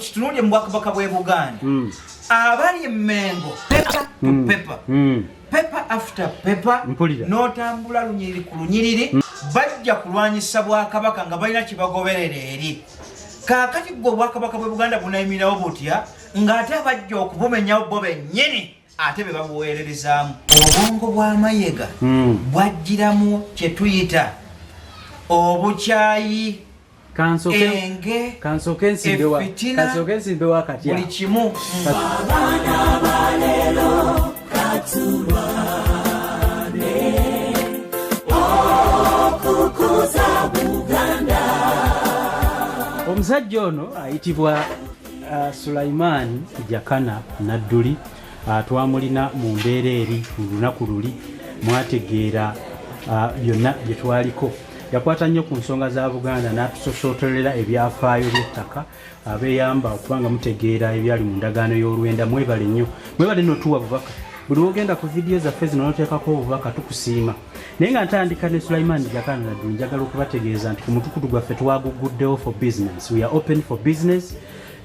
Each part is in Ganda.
kitunulye mu Bwakabaka bw'e Buganda abali Mengo pepper after pepper n'otambula lunyiriri ku lunyiriri bajja kulwanyisa Bwakabaka nga balina kibagoberera eri kaakati gwe Bwakabaka bw'e Buganda bunayimirawo butya ng'ate bajja okubumenyawo bo bennyini ate be babuweererezaamu obwongo bw'amayega bwajjiramu kye tuyita obukyayi enge efitina buli kimu abaana balero katulwane okukuza Buganda. Omusajja ono ayitibwa Sulaiman Jakana Nadduli. Twamulina mu mbeera eri mu lunaku luli mwategeera byonna bye twaliko. Yakwata nnyo ku nsonga za Buganda n'atusosootolera ebyafaayo by'ettaka abeeyamba okubanga mutegeera ebyali mu ndagaano y'olwenda. Mwebale nnyo, mwebale n'otuwa bubaka. Buli wogenda ku vidiyo zaffe zino n'oteekako obubaka tukusiima. Naye nga ntandika ne Sulaiman Jakana Nadduli njagala okubategeeza nti ku mutukudu gwaffe twaguguddewo for business. We are open for business.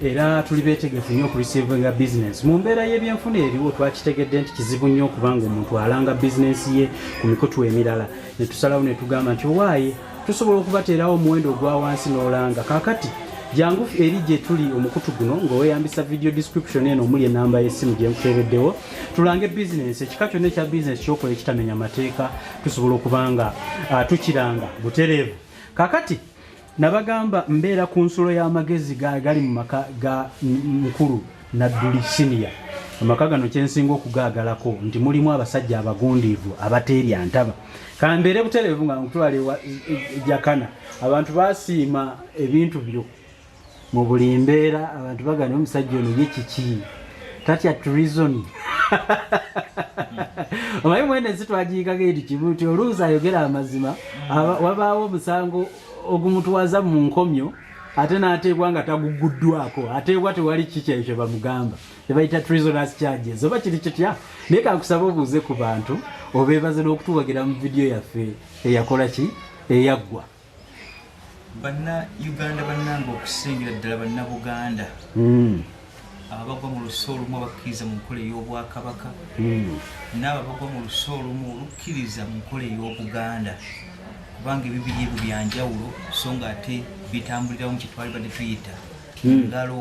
Era tuli beetegefu nnyo okureceivinga business. Mu mbeera y'ebyenfuna eriwo twakitegedde nti kizibu nnyo okubanga omuntu alanga business ye ku mikutu emirala. Ne tusalawo ne tugamba nti owaaye tusobola okubateerawo omuwendo ogwa wansi n'olanga. Kaakati jangu eri gye tuli omukutu guno ng'oweyambisa video description eno omuli enamba y'essimu gye nkuteereddewo. Tulange business, ekika kyonna ekya business kyokola ekitamenya mateeka tusobola okubanga tukiranga butereevu. Kaakati nabagamba mbeera ku nsulo y'amagezi gali mu maka ga mukulu Nadduli Senior. Amaka gano kyensinga okugaagalako nti mulimu abasajja abagundiivu abateerya ntaba. Kambeere butereevu nga nkutwale Jakana. Abantu basiima ebintu byo mu buli mbeera. Abantu bagana omusajja ono ye kiki tatya treason. Omanyi mwene zitwagiikaga eri kimu nti oluusi ayogera amazima wabaawo omusango ogumutwaza mu nkomyo ate n'ateebwa nga taguguddwako ateebwa tewali kiki ekyo bamugamba tebayita treasonous charges oba kiri kitya. Naye kankusaba obuuze ku bantu obeebaze n'okutuwagira mu vidiyo yaffe eyakola ki eyaggwa. Banna Uganda bannanga okusingira ddala banna Buganda abagwa mu luso olumu abakkiriza mu nkola ey'Obwakabaka n'abagwa mu luso olumu olukkiriza mu nkola ey'Obuganda kubanga ebibiri ebyo byanjawulo so nga ate bitambulirawo mu kitwali badde tuyita ngalo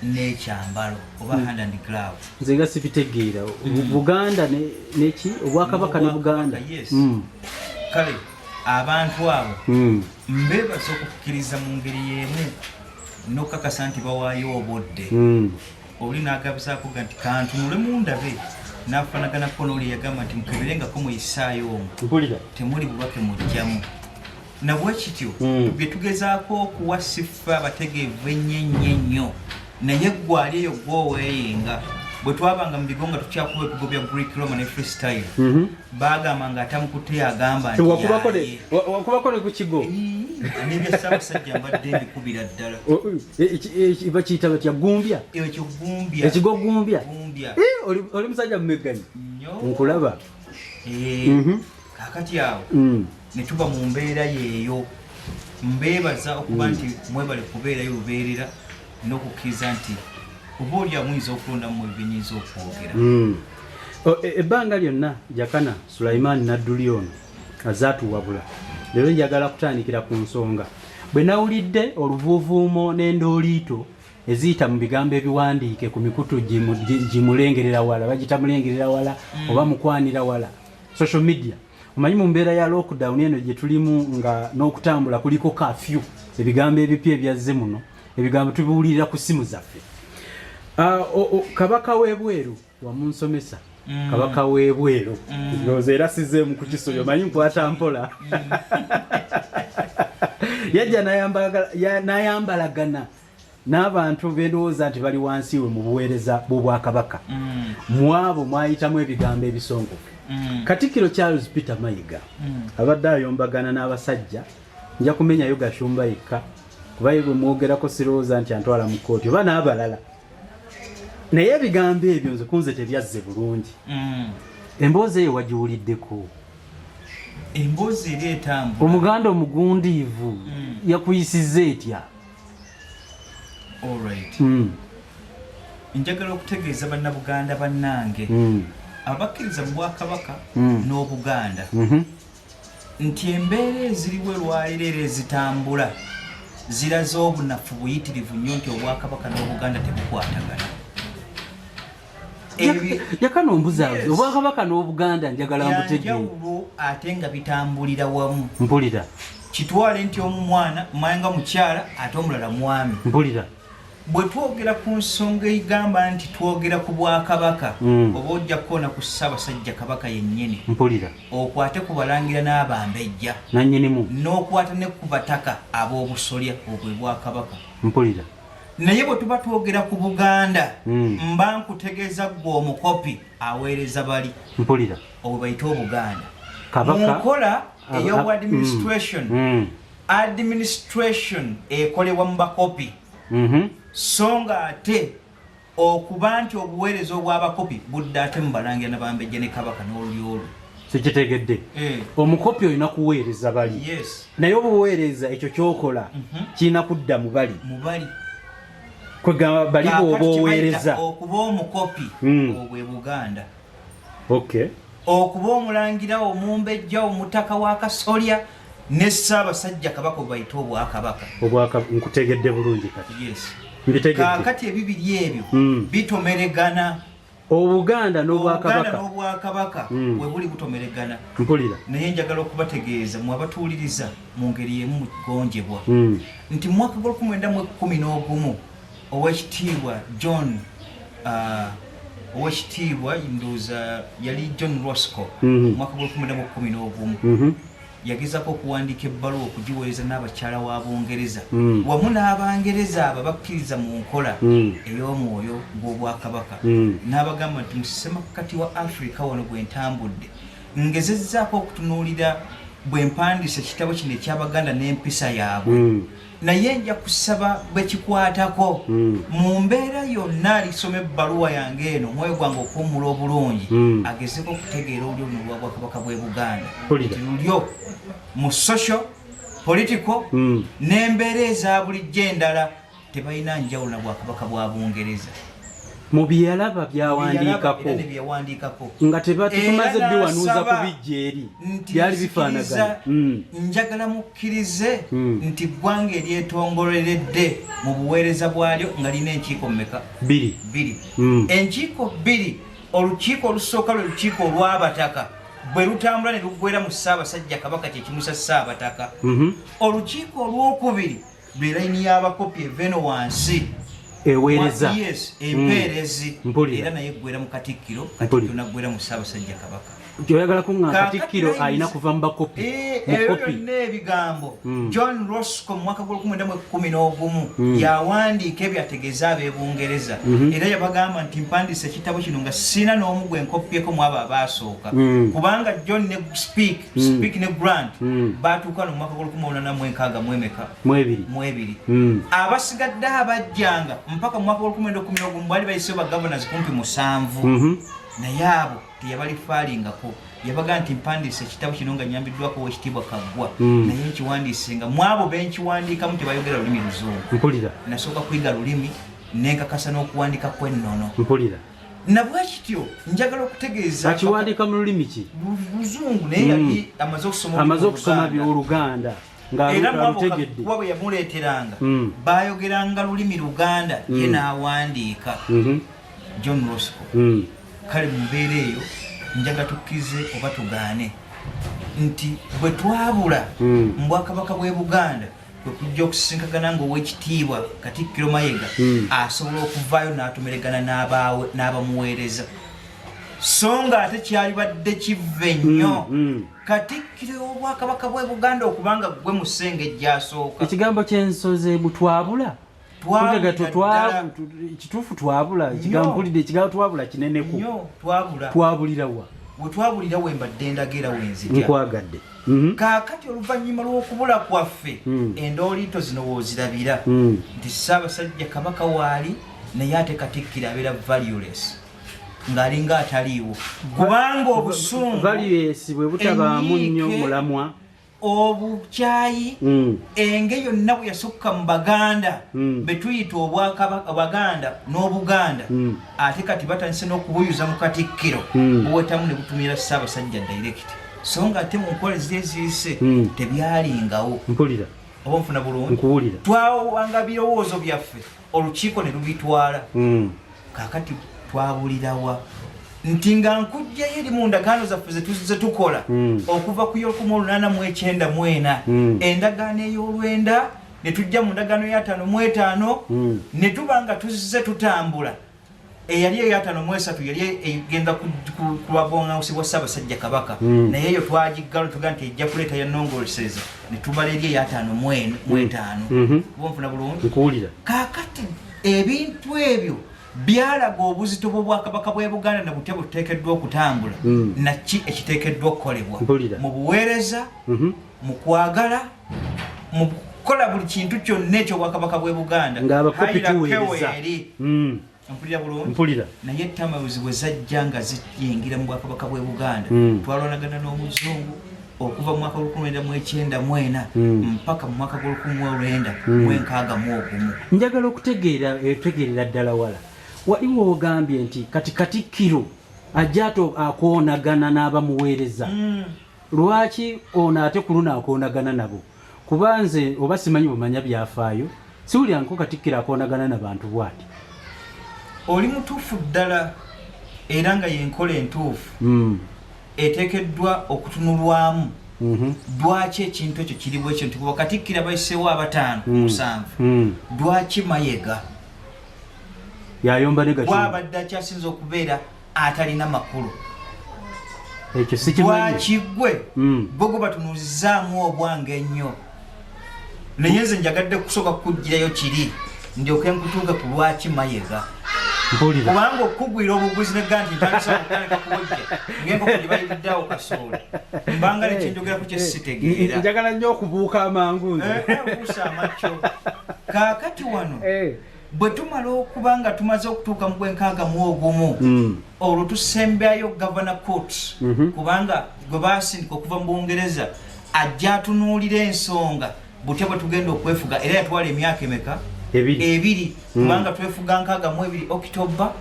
n'ekyambalo oba hand and glove. Nze nga sibitegeera Buganda neki Obwakabaka ne Buganda. Kale abantu abo mbeebaza okukkiriza mu ngeri y'emu n'okukakasa nti bawaayo obodde. Oli n'agabizaako nti kantunule mundabe n'afaanaganako n'oli yagamba nti mukeberengako muyisaayo omwo temuli bubake mujjamu. Nabwe kityo bye tugezaako okuwa siffe abategeevu ennyo naye gwali eyo gw'oweeyenga. Bwe twabanga mu bigo nga tukyakuba ebigo bya Greek Roman ne freestyle baagamba nga atamukutte agamba nti wakubako ne ku kigo n'ebya Ssaabasajja mbadde mbikubira ddala. Bakiyita batya gumbya ekyo gumbya ekigo gumbya. Oli musajja mumegganyi nkulaba. Kaakati awo ne tuba mu mbeera yeeyo. Mbeebaza okuba nti mwebale kubeerayo lubeerera n'okukkiriza nti oba oli amuyinza okulondamu ebinyiza okwogera. Ebbanga lyonna Jakana Sulaiman Nadduli ono azaatuwabula. Leero njagala kutandikira ku nsonga bwe nawulidde oluvuuvuumo n'endooliito eziyita mu bigambo ebiwandiike ku mikutu gimulengerera wala bagita mulengerera wala oba mukwanira wala social media. Omanyi mu mbeera ya lockdown eno gye tulimu nga n'okutambula kuliko kafyu ebigambo ebipya ebyazze muno ebigambo tubiwulirira ku simu zaffe. Kabaka w'ebweru wamunsomesa kabaka w'ebweru ndowooza era sizzeemu ku kisoyo manyi nkwata mpola. Yajja n'ayambalagana n'abantu bendowooza nti bali wansi we mu buweereza bw'Obwakabaka. Mu abo mwayitamu ebigambo ebisongovu. Katikkiro Charles Peter Mayiga abadde ayombagana n'abasajja nja kumenyayo Gashumba yekka kuba ye bwe mwogerako sirowooza nti antwala mu kkooti oba n'abalala. Naye ebigambo ebyo nze kunze tebyazze bulungi. Emboozi eyo wagiwuliddeko? Emboozi eri etambula. Omuganda omugundiivu yakuyisizza etya? Alright. Njagala okutegeeza bannabuganda bannange abakkiriza mu Bwakabaka n'Obuganda nti embeera eziriwo lwaliro ezitambula ziraze obunafu buyitirivu nnyo nti Obwakabaka n'Obuganda tebukwatagana. Yakano mbuzaabuza Obwakabaka n'Obuganda njagala mbutegeere njawulo ate nga bitambulira wamu. Mpulira kitwale nti omu mwana mmayanga mukyala ate omulala mwami. Mpulira bwe twogera ku nsonga egamba nti twogera ku Bwakabaka oba ojja kukoona ku Ssaabasajja Kabaka yennyini. Mpulira okwate ku Balangira n'Abambejja nannyinimu n'okwata ne ku Bataka ab'obusolya obwe Bwakabaka. Mpulira naye bwe tuba twogera ku Buganda mba nkutegeeza ggwe omukopi aweereza bali. Mpulira obwe bayita Obuganda Kabaka mu nkola ey'obu administration ekolebwa mu bakopi so nga ate okuba nti obuweereza obw'abakopi budde ate mu Balangira n'Abambejja ne Kabaka n'oluli olwo. Sikitegedde omukopi olina kuweereza bali naye obuweereza ekyo kyokola kirina kudda mu bali kwegamba bali bw'oba oweereza okuba omukopi obwe Buganda okuba omulangira omumbejja omutaka wa Kasolya ne Ssaabasajja Kabaka bayita Obwakabaka. Nkutegedde bulungi kati kaakati ebibiri ebyo bitomeregana. Obuganda n'Obwakabaka bwe buli butomeregana. Mpulira naye njagala okubategeeza mu abatuuliriza mu ngeri emu mugonjebwa nti mu mwaka gwa 1911 Oweekitiibwa John Oweekitiibwa ndowooza yali John Roscoe mu mwaka gwa 1911 yagezako okuwandiika ebbaluwa okugiweereza n'abakyala wa Bungereza wamu n'Abangereza abo bakkiriza mu nkola ey'omwoyo gw'Obwakabaka n'abagamba nti mu ssemakkati wa Africa wano bwe ntambudde ngezezzaako okutunuulira bwe mpandiisa ekitabo kino eky'Abaganda n'empisa yaabwe naye nja kusaba bekikwatako mu mbeera yonna alisoma ebbaluwa yange eno omwoyo gwange okuwummula obulungi agezeko okutegeera olulyo luno lwa Bwakabaka bw'e Buganda nti lulyo mu social political n'embeera eza bulijjo endala tebalina njawulo na Bwakabaka bwa Bungereza. Mu byalaba byawandiikako nga tetumaze biwanuuza ku bijja eri byali bifaanagana. Njagala mukkirize nti ggwanga eryetongololedde mu buweereza bwalyo nga lina enkiiko mmeka? Bbiri. Enkiiko bbiri. Olukiiko olusooka lwe lukiiko olw'Abataka bwe lutambula ne luggwera mu Ssaabasajja Kabaka kye kimusa Ssaabataka. Olukiiko olwokubiri lwe layini y'abakopi eveno wansi eweereza empeerezi era naye eggwera mu Katikkiro naggwera mu Ssaabasajja Kabaka. Oyagala kuŋŋa Katikkiro alina kuva mu bakopi ebyo byonna ebigambo John Roscoe mu mwaka gwa 1911 yawandiika ebyategeeza ab'e Bungereza era yabagamba nti mpandiisa ekitabo kino nga sina n'omu gwe nkopyeko mu abo abaasooka kubanga John ne Speak ne Grant baatuuka no mu mwaka gwa 1862 abasigadde abajjanga mpaka mu mwaka gwa 1911 bali bayiseyo ba governors kumpi 7 naye abo teyabalifaalingako yabaga nti mpandiisa ekitabo kino nga nyambiddwako Oweekitiibwa Kaggwa naye nkiwandiise nga mu abo benkiwandiikamu tebayogera lulimi Luzungu. Nasooka kuyiga lulimi nenkakasa n'okuwandika kw'ennono. Na bwe kityo njagala okutegeeza akiwandiika mu lulimi ki? Luzungu naye yali amaze okusoma by'Oluganda era mwabo bwe yamuleeteranga baayogeranga lulimi Luganda ye n'awandiika John Roscoe. Kale mu mbeera eyo njaga tukkirize oba tugaane nti bwe twabula mu Bwakabaka bw'e Buganda kwe kujja okusisinkagana ng'Oweekitiibwa Katikkiro Mayiga asobola okuvaayo n'atomeregana n'abamuweereza so nga ate kyalibadde kivve nnyo Katikkiro w'Obwakabaka bw'e Buganda okubanga gwe musengejja asooka. Ekigambo ky'ensoze butwabula kituufu twabula ekigambo twabula kineneku twabulirawa wetwabulirawo embadde ndagera wenzija nkwagadde kaakati oluvannyuma lw'okubula kwaffe endooliito zino woozirabira nti Ssaabasajja Kabaka waali naye ate Katikkiro abeera valueless ng'alinga ataliiwo kubanga obusungu valueless bwe butabaamu nnyo mulamwa obukyayi enge yonna bwe yasukka mu baganda betuyita obwakabaganda n'obuganda ate kati batandise n'okubuyuza mu katikkiro buwetamu ne butumira Ssaabasajja direct so nga ate mu nkola eziyise tebyalingawo mpulira oba nfuna bulungi nkuwulira twawanga birowoozo byaffe olukiiko ne lubitwala kaakati twabulirawa nti nga nkujjayo eri mu ndagaano zaffe ze tukola okuva ku y'olumu894 endagaano ey'olwenda ne tujja mu ndagaano ya 5 ne tuba nga tuzze tutambula eyali eya 5 yali egenda kubagongawusibwa Ssaabasajja Kabaka naye eyo twagiggalo tuga nti ejja kuleeta yannongoleseza ne tubala eri eya 5 bonfuna bulungi nkuwulira kaakati ebintu ebyo byalaga obuzito bw'Obwakabaka bw'e Buganda na butya buteekeddwa okutambula naki ekiteekeddwa okukolebwa mu buweereza mu kwagala mu kukola buli kintu kyonna ekyo Obwakabaka bw'e Buganda ng'abakopikiweereza mpulira bulungi mpulira naye Tamawuzi bwe zajja nga ziyingira mu Bwakabaka bw'e Buganda twalwanagana n'omuzungu okuva mu mwaka 1994 mpaka mu mwaka 1961 njagala okutegeerera ddala wala waliwo ogambye nti kati Katikkiro ajjaato akoonagana n'abamuweereza lwaki ono ate ku luno akoonagana nabo kuba nze oba simanyi bumanya byafaayo siwulyanko Katikkiro akoonagana n'abantu bw'ati oli mutuufu ddala era nga yenkola entuufu eteekeddwa okutunulwamu lwaki ekintu ekyo kiri bwekyo nti kuba Katikkiro bayiseewo 5-7 lwaki Mayega yayomba ne Gakindu bw'abadde akyasinza okubeera atalina makulu ekyo sikimanyi lwaki gwe gwe batunuulizzaamu obwange ennyo naye nze njagadde kusooka kukugirayo kiri ndyoke nkutuuke ku lwaki Mayega kubanga okugwira obuguzi ne ganti ntandisa okutandika kuwojja ngenga okugibayiriddaawo kasooli mbanga nekinjogera ku kyesitegeera njagala nnyo okubuuka amangu buusa amacyo kaakati wano bwe tumala okuba nga tumaze okutuuka mu gw'61 olwo tusembyayo Governor Court kubanga gwe baasindika okuva mu Bungereza ajja atunuulira ensonga butya bwe tugenda okwefuga era yatwala emyaka emeka ebiri kubanga twefuga 62 October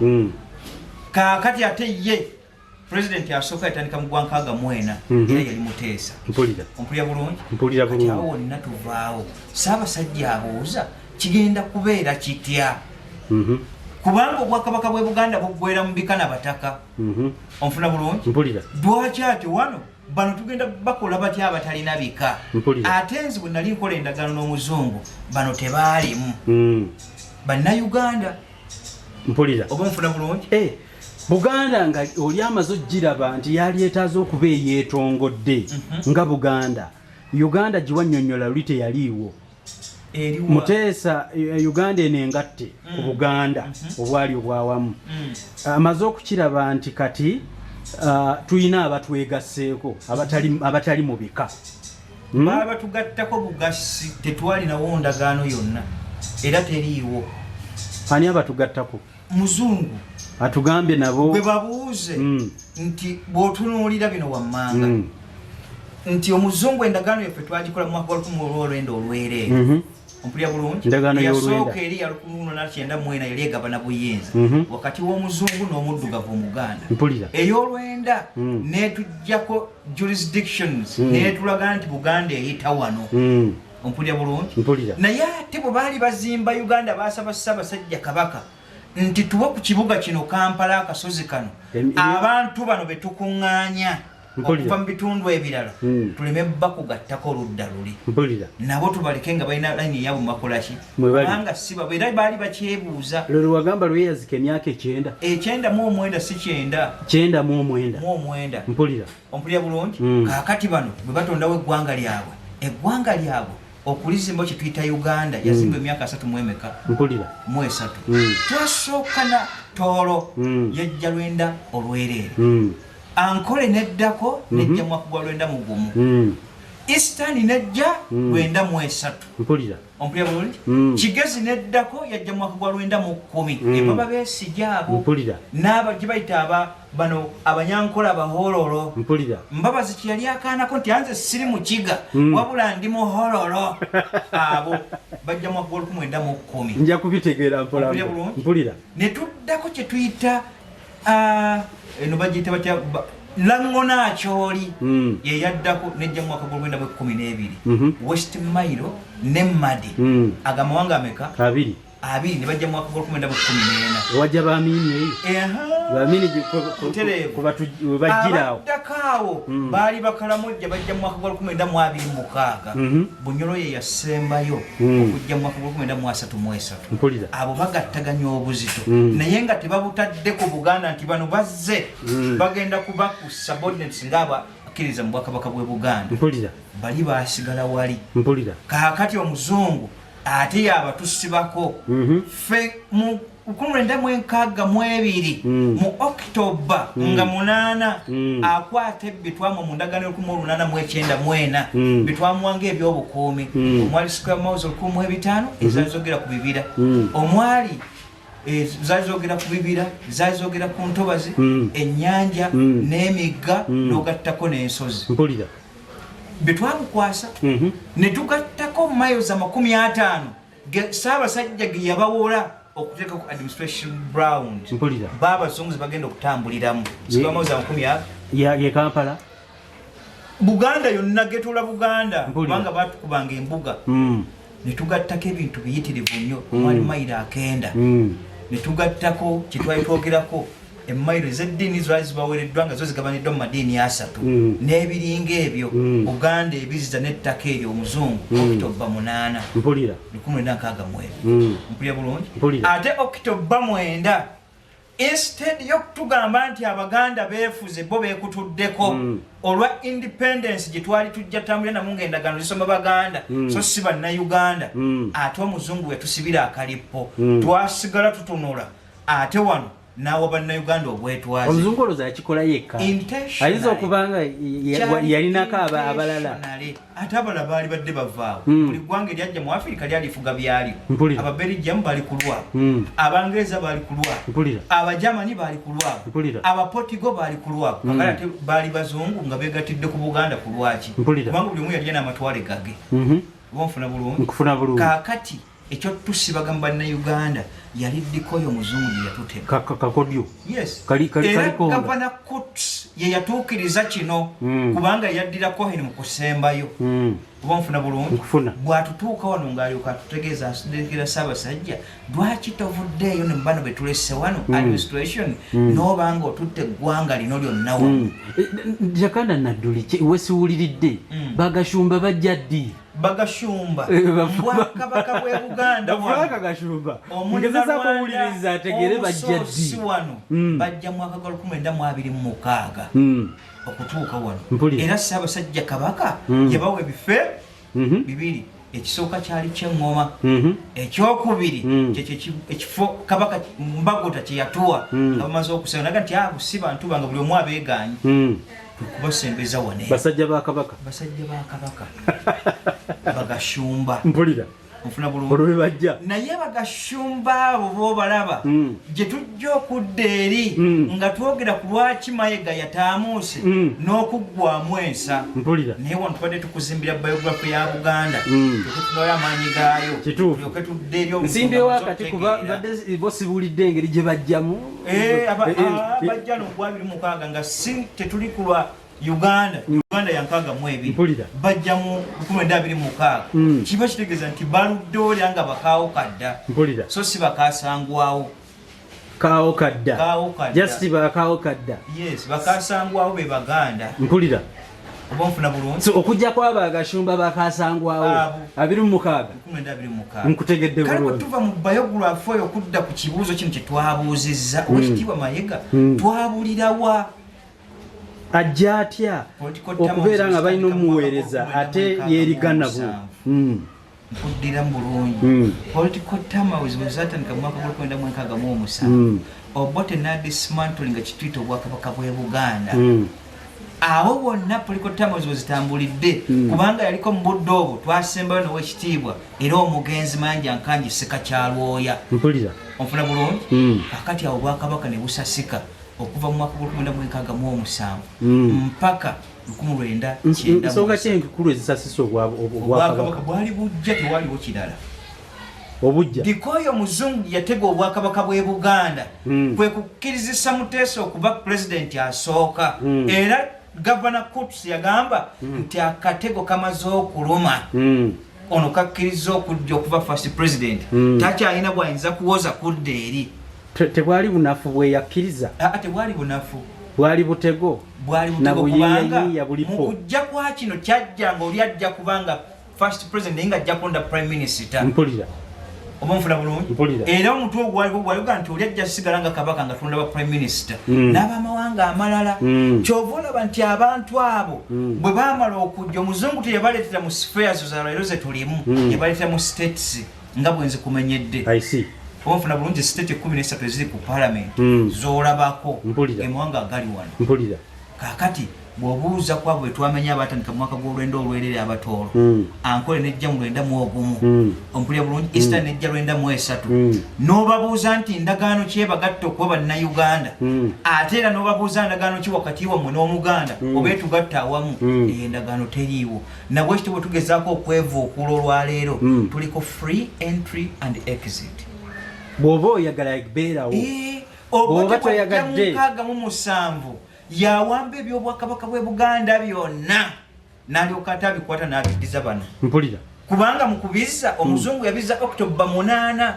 kaakati ate ye president asooka yatandika mu gwa 64 era yali Muteesa mpulira bulungi awo wonna tuvaawo Ssaabasajja abuuza kigenda kubeera kitya kubanga Obwakabaka bw'e Buganda buggweera mu bika na bataka onfuna bulungi lwaki ate wano bano tugenda bakola batya abatalina bika ate nze bwe nali nkola endagaano n'omuzungu bano tebaalimu bannayuganda oba nfuna bulungi Buganda nga oli amaze ogiraba nti yali etaaze okuba eyeetongodde nga Buganda Uganda giwannyonnyola luli teyaliiwo Muteesa Uganda eno engatte ku Buganda obwali obwawamu amaze okukiraba nti kati tuyina abatwegasseeko abatali mu bika abatugattako bugasi tetwalinawo ndagaano yonna era teriiwo ani abatugattako muzungu atugambye nabo bwe babuuze nti bw'otunuulira bino wammanga nti omuzungu endagaano yaffe twagikola mu mwaka 1990 olwereere ompulira bulungi yasooka eri ya 1994 yali egabana buyinza wakati w'omuzungu n'omuddugavu omuganda ey'olwenda netujjako jurisdictions netulaga nti Buganda eyita wano ompulira bulungi naye ate bwe baali bazimba Uganda baasaba Ssaabasajja Kabaka nti tuwe ku kibuga kino Kampala akasozi kano abantu bano betukuŋŋaanya okuva mu bitundu ebirala tuleme bakugattako oludda luli nabo tubaleke nga balina layini yaabwe mubakolaki kubanga siba era baali bakyebuuza lwe wagamba lweyazika emyaka 9 si 9 ompulira bulungi kaakati bano bwe batondawo eggwanga lyabwe okulizimba kye tuyita Uganda yazimba emyaka 3 twasooka na Tooro yajja Lwenda olwereere Ankole neddako nejja mwaka gwa Lwenda mugumu Eastern nejja 93 mpulira ompulira bulungi Kigezi neddako yajja mwaka gwa 2010 ebaba beesijaabo mpulira n'aba gye bayita bano abanyankola bahololo mpulira Mbabazi kye yali akaanako nti anze siri mukiga wabula ndi muhololo abo bajja mwaka gwa 1910 nja kubitegeera mpola mpulira ne tuddako kye tuyita eno bagiyita batya Langona Acholi ye yaddako nejja mwaka gwa 2012 West Mailo ne Madi agamawanga ameka abiri ne bajja mwaka gwa 2014 wajja baamini baamini kubajjiraawo Dakao baali bakalamojja bajja mwaka gwa 2026 Bunyoro ye yasembayo okujja mwaka gwa 2033 mpulira abo bagattaganya obuzito naye nga tebabutadde ku Buganda nti bano bazze bagenda kuba ku subordinates ngaba akkiriza mu Bwakabaka bw'e Buganda mpulira bali baasigala wali mpulira kaakati omuzungu ate yabatusibako fe mu 1962 mu October nga 8 akwata ebbitwamu mu ndagaano 1894 bitwamuwanga ebyobukuumi omwali Square Miles 1500 ezazogera ku bibira omwali zazogera ku bibira zazogera ku ntobazi ennyanja n'emigga n'ogattako n'ensozi mpulira betwamukwasa ne tugattako miles 50 Ssaabasajja ge yabawola okuteeka ku administration ground mpulira baabazungu bagenda okutambuliramu sikamaza 10 ye Kampala Buganda yonna getula Buganda kubanga batukubanga embuga ne tugattako ebintu biyitirivu nnyo mwali mayiro 9 ne tugattako kitwali twogerako emmayiro ez'eddiini zali zibaweereddwa nga zo zigabaniddwa mu madiini 3 n'ebiringa ebyo Buganda ebiziza n'ettaka eryo omuzungu October 8 mpulira 1962 mpulira bulungi ate October 9 instead y'okutugamba nti Abaganda beefuze bo beekutuddeko olwa independence gye twali tujja tambulira namu ng'endagaano zisoma Baganda so si bannayuganda ate omuzungu yatusibira akalippo twasigala tutunula ate wano nawo bannayuganda obwetwaze omuzungu olowooza yakikola yekka ayinza okubanga yalinako abalala ate abalala baali badde bavaawo buli ggwanga eryajja mu Afirika lyalifuga byalyo Ababelgium baali ku lwabwe Abangereza baali ku lwabwe Abajamani baali ku lwabwe Abaportugal baali ku lwabwe kakale ate baali bazungu nga beegattidde ku Buganda ku lwaki kubanga buli omu yalina n'amatwale gage bonfuna bulungi kaakati ekyo tusibaga mu bannayuganda yali ddikoyo omuzungu gye yatutema kakodyo era Gavana Coates ye yatuukiriza kino kubanga yaddira Cohen mu kusembayo bonfuna bulungi bw'atutuuka wano ng'alyoka atutegeeza asudekera Ssaabasajja lwaki tovuddeeyo ne bano betulese wano administration n'obanga otutte eggwanga lino lyonna wamu Jakanda Nadduli wesiwuliridde bagashumba bajja ddi bagashumba Bwakabaka bw'e Buganda ngezeza kuwuliriza ategere bajja ddi wano bajja mwaka gwa 1926 okutuuka wano era Ssaabasajja Kabaka yabawa ebife bibiri ekisooka kyali ky'eŋŋoma ekyokubiri ekifo Kabaka Mbagota kye yatuwa nga bamaze okusaba naga nti abo si bantu bange buli omu abeegaanyi kubasembeza wane basajja ba Kabaka bagashumba mpulira nfuna bulungi bajja naye bagashumba abo b'obalaba gye tujja okudda eri nga twogera ku lwaki Mayiga yataamuuse n'okuggwamu ensa mpulira naye wano tubadde tukuzimbira biography ya Buganda tukutunayo amaanyi gaayo tulyoke tudde eri nsimbewo akati kuba badde bo sibuulidde engeri gye bajjamu bajja n'ogwa 26 nga si tetuli ku lwa Uganda yankaaga mu ebiri bajja mu 1926 kiba kitegeeza nti baludde olya nga bakaawo kadda so si bakaasangwawo kaawo kadda just bakaawo kadda bakaasangwawo be Baganda mpulira oba nfuna bulungi so okujja kwabo agashumba bakaasangwawo 26 nkutegedde bulungi kale tuva mu biography oyo okudda ku kibuuzo kino kye twabuuzizza Oweekitiibwa Mayiga twabulirawa ajja atya okubeera nga balina omuweereza ate yeerigana bu mpuddiramu bulungi political tamawes bwezatandika mu mwaka gwa 1967 Obote n'adismantling nga kituyita Obwakabaka bw'e Buganda awo wonna political terms wezitambulidde kubanga yaliko mu budde obwo twasembayo n'owekitiibwa era omugenzi Mayanja Nkanji Ssekacalwoya mpulira onfuna bulungi kakati awo Bwakabaka ne busasika okuva mu mwaka gwa 1967 mpaka 1990 nsonga ki enkulu ezisasisa Obwakabaka bwali bujja tewaliwo kirala obujja dikoyo muzungu yatega Obwakabaka bw'e Buganda kwe kukkirizisa Muteesa okuba president asooka era Governor Coates yagamba nti akatego kamaze okuluma ono kakkiriza okujja okuba first president takyalina bwayinza kuwoza kudda eri tebwali bunafu bweyakkiriza tebwali bunafu bwali butego kubanga mu kujja kwa kino kyajjanga oli ajja kubanga first president nga ajja kulonda prime minister mpulira omunfuna bulungi era omutwe ogwaligwa nti oli ajja sigala nga kabaka nga tulonda ba prime minister n'abamawanga amalala kyova olaba nti abantu abo bwe baamala okujja omuzungu teyabaleetera mu spheres za leero ze tulimu yabaleetera mu states nga bwenzi kumenyedde omufuna bulungi state 13 eziri ku parliament zoolabako emawanga agali wano kakati bw'obuuza kwabo bwe twamenya abatandika mu mwaka gw'olwenda olwerere abatoolo Ankole nejja mu 91 ompulira bulungi Eastern nejja 93 n'obabuuza nti ndagaano ki ebagatta okuba bannayuganda ate era n'obabuuza ndagaano ki wakati wammwe n'Omuganda oba etugatta awamu endagaano teriiwo nabwe ekityo bwe tugezaako okwevuukula olwaleero tuliko free entry and exit bw'oba oyagala beerawo oba toyagadde 67 yawamba eby'Obwakabaka bw'e Buganda byonna n'alyoka ate abikwata n'abiddiza bano mpulira kubanga mu kubizza omuzungu yabizza October 8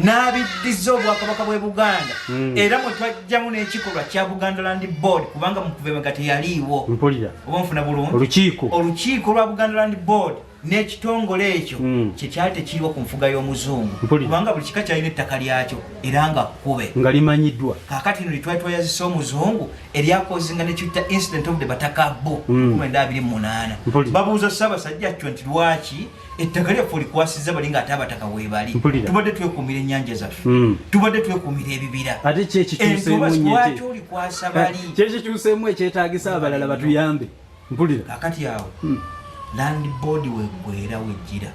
n'abiddiza Obwakabaka bw'e Buganda era mwe twajjamu n'ekikolwa kya Buganda Land Board kubanga mu kuvemega teyaliiwo mpulira oba nfuna bulungi olukiiko lwa Buganda Land Board n'ekitongole ekyo kyekyali tekiriwo ku nfuga y'omuzungu kubanga buli kika kyalina ettaka lyakyo era nga kkube nga limanyiddwa kaakati lino litwali twayazisa omuzungu eryakozinga nekiyita incident of the Batakabo 1928 babuuza Ssaabasajja kyo nti lwaki ettaka lyaffe olikwasizza bali ng'ate abataka weebali tubadde twekuumira ennyanja zaffe tubadde twekuumira ebibira ate kyekituuseemu olikwasa bali kyekikyuseemu ekyetaagisa abalala batuyambe mpulira kaakati awo Land Board weggwera wejjira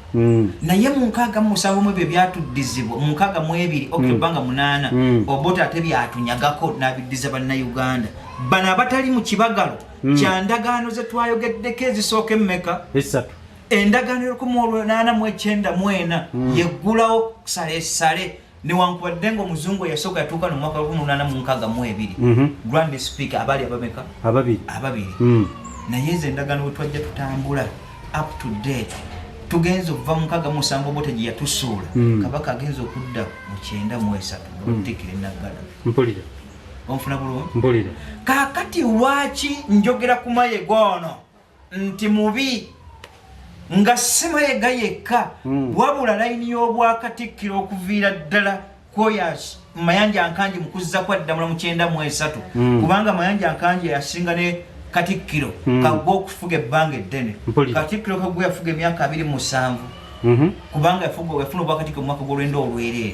naye mu 67 ebyo byatuddizibwa mu 62 October 8 Obote ate byatunyagako n'abiddiza bannayuganda bano abatali mu kibagalo kya ndagaano ze twayogeddeko ezisooka emmeka endagaano y'Olw'894 yeggulawo salesale newankubadde ng'omuzungu eyasooka yatuuka mu mwaka 1862 Grand Speaker abali abameka ababiri naye ezo endagaano bwe twajja tutambula up to date tugenza okuva mu 67 Obote gye yatusuula kabaka agenza okudda mu 93 n'olutikira enaggala mpulira onfuna bulungi mpulira kaakati lwaki njogera ku Mayiga ono nti mubi nga si Mayiga yekka wabula layini y'Obwakatikkiro okuviira ddala Koyas Mayanja Nkanji mu kuzza kwa Ddamula mu 93 kubanga Mayanja Nkanji yasinga ne Katikkiro kagwa okufuga ebbanga eddene Katikkiro kagwa yafuga emyaka 27 kubanga yafuna Obwakatikkiro mu mwaka gw'olwenda olwerere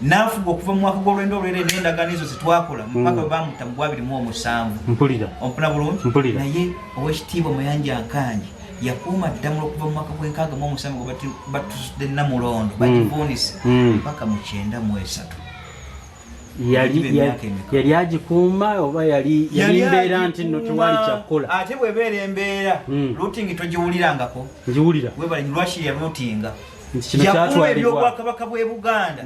n'afuga okuva mu mwaka gw'olwenda olwerere n'endagaano ezo zetwakola mu mwaka baamuta mu 2007 ompuna bulungi naye owekitiibwa Mayanja Nkanji yakuuma Ddamula okuva mu mwaka gw'67 gwe batusudde Namulondo bagivuunise mpaka mu 93 yali agikuuma oba yali mbeera nti nno tewali kyakukola ate bwebeera embeera looting togiwulirangako ngiwulira webali lwaki ya lootinga kino yakuuma eby'Obwakabaka bw'e Buganda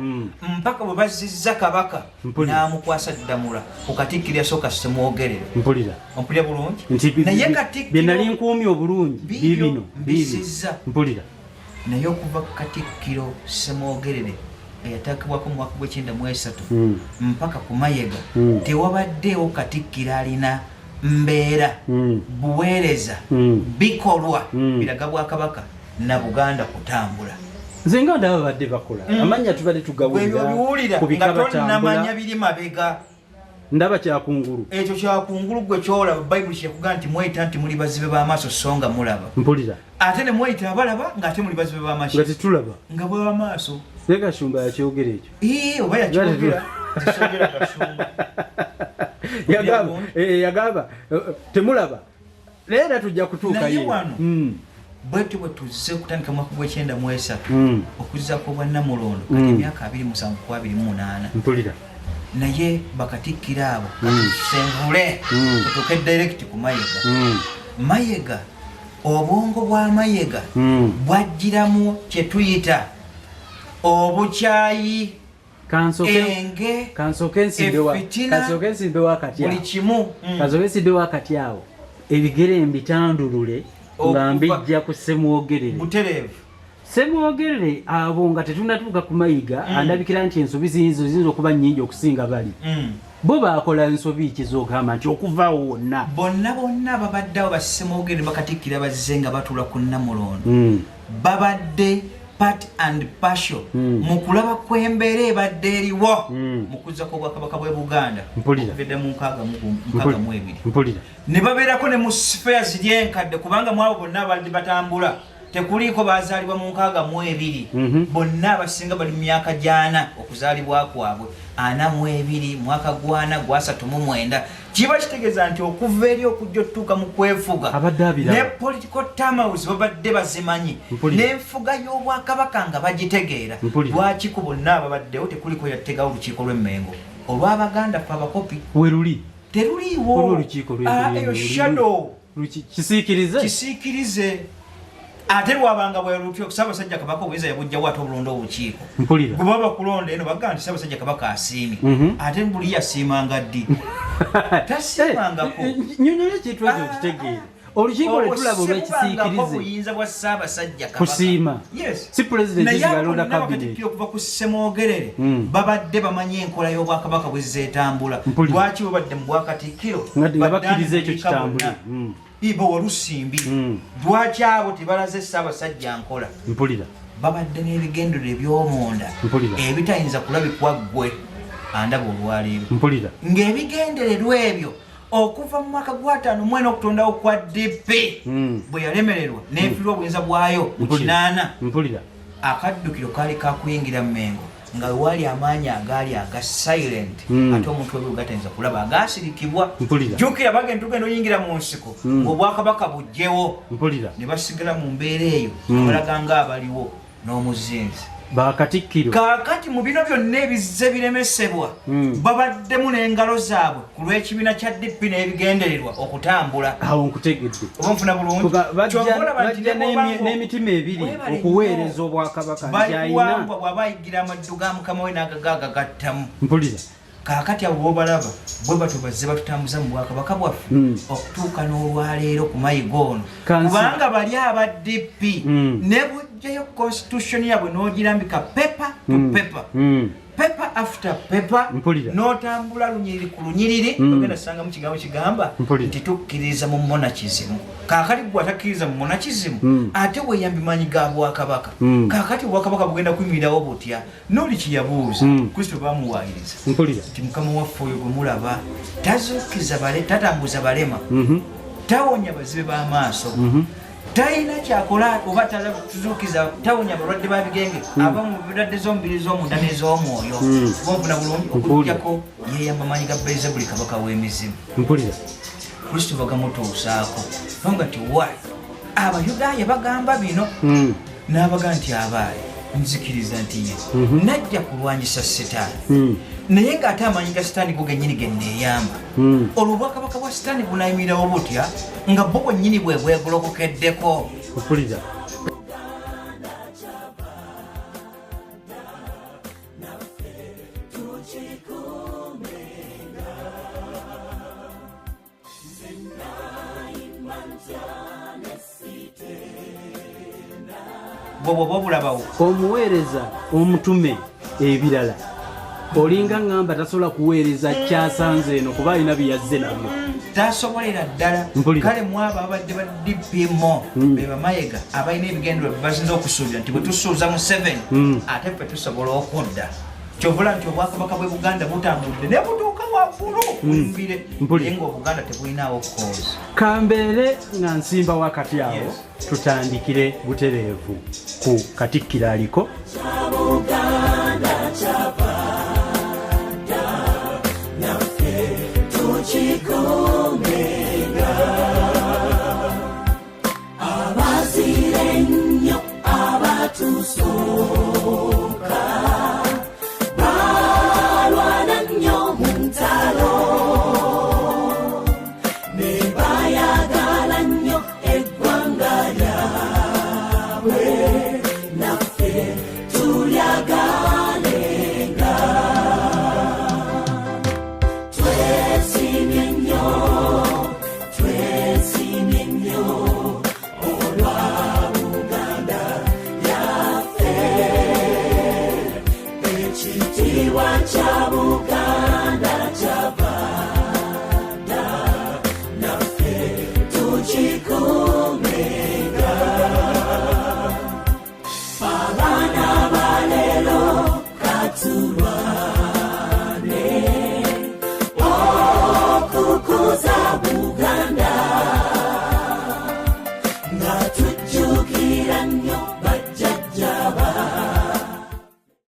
mpaka bwe bazizza kabaka n'amukwasa Ddamula ku Katikkiro yasooka Ssemwogerere mpulira bulungi naye Katikkiro bye nali nkuumye obulungi biibino mbisizza mpulira naye okuva ku Katikkiro Ssemwogerere eyatakibwako mu mwaka gw'93 mpaka ku Mayiga tewabaddeewo Katikkiro alina mbeera buweereza bikolwa biraga Bwakabaka na Buganda kutambula nze nga ndaba badde bakola amanya tubadde tugawulira ku bika batambula biri mabega ndaba kyakungulu ekyo kyakungulu gwe kyolaba Bayibuli kyekuga nti mweyita nti muli bazibe b'amaaso so nga mulaba mpulira ate ne mweyita abalaba ng'ate muli bazibe b'amaaso nga tetulaba nga bw'amaaso Kashumba yakyogera ekyo oba yakyogera yagamba temulaba leera tujja kutuukayo bwetu bwe tuzze okutandika mwaka gw'93 okuzzaako bwannamulondo kati emyaka 27 ku 28 mpulira naye bakatikkira abo senvule tutuuke direct ku Mayiga obwongo bwa Mayiga bwajjiramu kye tuyita obukyayi kansoke nsimbewo akati awo ebigere mbitandulule nga mbijja ku Semwogerere abo nga tetunatuuka ku Mayiga andabikira nti ensobi ziyinza okuba nnyingi okusinga bali bo baakola ensobi kizogamba nti okuva wonna bonna babaddeawo basemwogerere bakatikkira bazze nga batula ku Namulondo babadde part and partial mu kulaba kw'embeera ebadde eriwo mu kuzzako obwakabaka bw'e Buganda okuvedde mu 62 ne babeerako ne mu sphere ziri enkadde kubanga mu abo bonna abadde batambula tekuliiko bazaalibwa mu 62 bonna abasinga bali mu myaka gyana okuzaalibwa kwabwe 42 mwaka gwana gwa 39 kiba kitegeeza nti okuva eri okujja otuuka mu kwefuga ne political terms babadde bazimanyi n'enfuga y'obwakabaka nga bagitegeera lwaki ku bonna ababaddewo tekuliko yattega olukiiko lw'Emmengo olw'Abaganda fe abakopi weruli teruliiwo eyo shadow kisiikirize ate lwabanga bwerutyo Ssaabasajja Kabaka obuyinza yabujjawo ate obulonda obukiiko mpulira gwe baba kulonda eno bagamba nti Ssaabasajja Kabaka asiimye ate buli yasiimanga ddi tasiimangako nyonyola ekintu ekyo kitegeere olukiiko lwe tulaba olw'ekisiikirize obuyinza bwa Ssaabasajja Kabaka kusiima si pulezidenti zibalonda kabineeti okuva ku Semwogerere babadde bamanyi enkola y'obwakabaka bwe zeetambula lwaki babadde mu bwakatikkiro nga bakkiriza ekyo kitambule ibo walusimbi lwaki abo tebalaze Ssaabasajja nkola mpulira babadde n'ebigendero eby'omunda ebitayinza kulabikwa ggwe andaba olwaleero mpulira ng'ebigendererwa ebyo okuva mu mwaka gwa 5 mwena okutondawo kwa DP bwe yalemererwa n'enfiirwa obuyinza bwayo mu 8 mpulira akaddukiro kaali kakuyingira Mmengo nga wali amaanyi agaali aga silent ate omuntu webi gatayinza kulaba agaasirikibwa jjukira bagenda tugenda oyingira mu nsiko ng'obwakabaka bujjewo ne basigala mu mbeera eyo abalaga nga abaliwo n'omuzinzi bakatikkiro kaakati mu bino byonna ebizze biremesebwa babaddemu n'engalo zaabwe ku lw'ekibiina kya DP n'ebigendererwa okutambula awo nkutegedde oba nfuna bulungi bajja n'emitima ebiri okuweereza obwakabaka ntiayina bw'aba ayigira amaddu ga mukama we n'agagaagattamu mpulira kaakati abo b'obalaba bwe batyo bazze batutambuza mu bwakabaka bwaffe okutuuka n'olwaleero ku Mayiga ono kubanga bali aba DP ne bujjayo constitution yabwe n'ogirambika paper to paper paper after paper n'otambula lunyiriri ku lunyiriri ogenda sanga mu kigambo kigamba nti tukkiriza mu monarchism kaakati gwe atakkiriza mu monarchism ate weeyambi maanyi ga bwakabaka kaakati obwakabaka bugenda kuyimirirawo butya n'oli kiyabuuza Kristo bamuwaayiriza nti mukama waffe oyo gwe mulaba tazuukiza tatambuza balema tawonya bazibe b'amaaso talina kyakola oba tuzuukiza tawonya abalwadde babigenge abamu birwadde z'omubiri z'omunda n'ez'omwoyo bonfuna bulungi okugjako yeeyamba maanyi ga Beelzebuli kabaka w'emizimu mpulira Kristo bagamutuusaako nga ti wa Abayudaaya bagamba bino n'abaga nti abaayi nzikiriza nti ye najja kulwanyisa Setaani naye ng'ate amaanyi ga Setaani go gennyini ge nneeyamba olwo obwakabaka bwa Setaani bunayimirirawo butya nga bo bwennyini bwe bwegolokokeddeko mpulira bwobulabawo omuweereza omutume ebirala olinga ngamba tasobola kuweereza kyasanze eno kuba alina byeyazze nabyo tasobolera ddala kale mwabo abadde ba DPMO be Mayiga abalina ebigendero basinza okusuubira nti bwe tusuuza mu 7 ate ffe tusobola okudda kyovula nti obwakabaka bwe Buganda butambudde ne butuuka waggulu buyimbire naye ng'Obuganda tebulinawo cause kambeere nga nsimba wakati awo tutandikire butereevu ku Katikkiro aliko Chiko